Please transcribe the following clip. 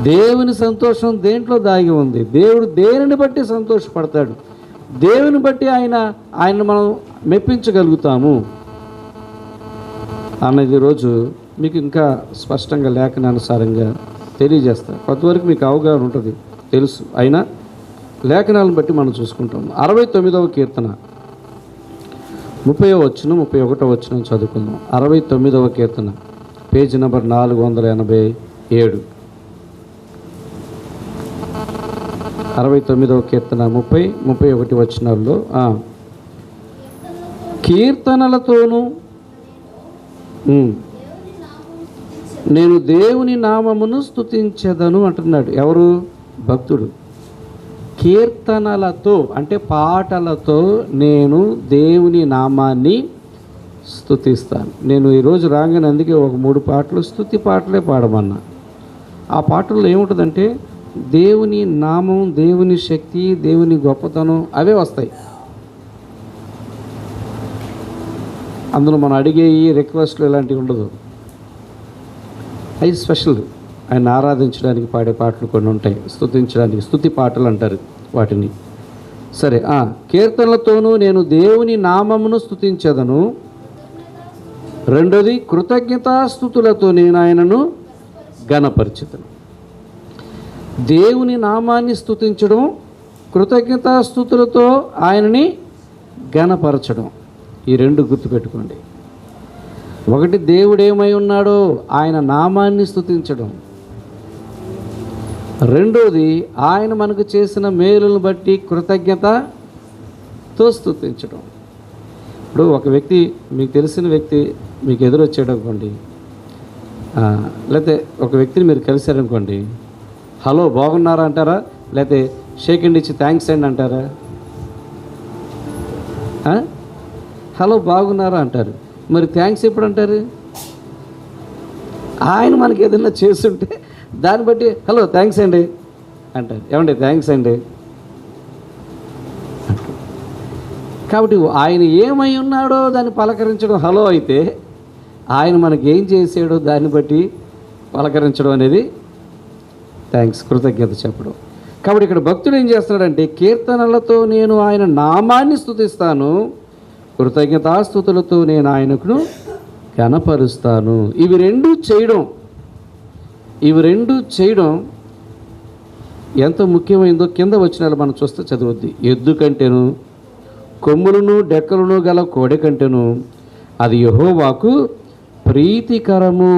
దేవుని సంతోషం దేంట్లో దాగి ఉంది? దేవుడు దేనిని బట్టి సంతోషపడతాడు, దేవుని బట్టి ఆయన మనం మెప్పించగలుగుతాము అన్నది ఈరోజు మీకు ఇంకా స్పష్టంగా లేఖనానుసారంగా తెలియజేస్తారు. కొంతవరకు మీకు అవగాహన ఉంటుంది, తెలుసు. అయినా లేఖనాలను బట్టి మనం చూసుకుంటాం. 69వ కీర్తన 30వ వచనం 31వ వచనం చదువుకుందాం. 69వ కీర్తన పేజీ నెంబర్ 487. 69వ కీర్తన 30-31 వచనాల్లో కీర్తనలతోనూ నేను దేవుని నామమును స్తుతించెదను అంటున్నాడు. ఎవరు? భక్తుడు. కీర్తనలతో అంటే పాటలతో నేను దేవుని నామాన్ని స్తుతిస్తాను. నేను ఈరోజు రాగానే అందుకే ఒక 3 పాటలు స్తుతి పాటలే పాడమన్నా. ఆ పాటల్లో ఏముంటుందంటే దేవుని నామం, దేవుని శక్తి, దేవుని గొప్పతనం అవే వస్తాయి. అందులో మనం అడిగేవి రిక్వెస్ట్లు ఇలాంటివి ఉండదు. అవి స్పెషల్. ఆయన ఆరాధించడానికి పాడే పాటలు కొన్ని ఉంటాయి, స్తుతించడానికి స్తుతి పాటలు అంటారు వాటిని. సరే, కీర్తనలతోనూ నేను దేవుని నామమును స్తుతించెదను. రెండోది కృతజ్ఞతాస్తుతులతో నేను ఆయనను ఘనపరచెదను. దేవుని నామాన్ని స్తుతించడం, కృతజ్ఞతాస్తుతులతో ఆయనని ఘనపరచడం, ఈ 2 గుర్తుపెట్టుకోండి. ఒకటి దేవుడు ఏమై ఉన్నాడో ఆయన నామాన్ని స్తుతించడం, రెండోది ఆయన మనకు చేసిన మేలును బట్టి కృతజ్ఞతతో స్తుతించడం. ఇప్పుడు ఒక వ్యక్తి, మీకు తెలిసిన వ్యక్తి మీకు ఎదురొచ్చాడనుకోండి, లేకపోతే ఒక వ్యక్తిని మీరు కలిశారనుకోండి, హలో బాగున్నారా అంటారా, లేకపోతే షేక్ హ్యాండ్ ఇచ్చి థ్యాంక్స్ అండి అంటారా? హలో బాగున్నారా అంటారు. మరి థ్యాంక్స్ ఎప్పుడు అంటారు? ఆయన మనకి ఏదైనా చేస్తుంటే దాన్ని బట్టి హలో థ్యాంక్స్ అండి అంటారు. ఏమండి థ్యాంక్స్ అండి. కాబట్టి ఆయన ఏమై ఉన్నాడో దాన్ని పలకరించడం హలో అయితే, ఆయన మనకి ఏం చేసాడో దాన్ని బట్టి పలకరించడం అనేది థ్యాంక్స్, కృతజ్ఞత చెప్పడం. కాబట్టి ఇక్కడ భక్తుడు ఏం చేస్తున్నాడంటే కీర్తనలతో నేను ఆయన నామాన్ని స్తుతిస్తాను, కృతజ్ఞతాస్తుతులతో నేను ఆయనకు ఘనపరుస్తాను. ఇవి రెండు చేయడం ఎంత ముఖ్యమైందో కింద వచనాలు మనం చూస్తే చదవద్ది. ఎద్దు కంటేను కొమ్ములను డెక్కలను గల కోడె కంటేను అది యెహోవాకు ప్రీతికరము.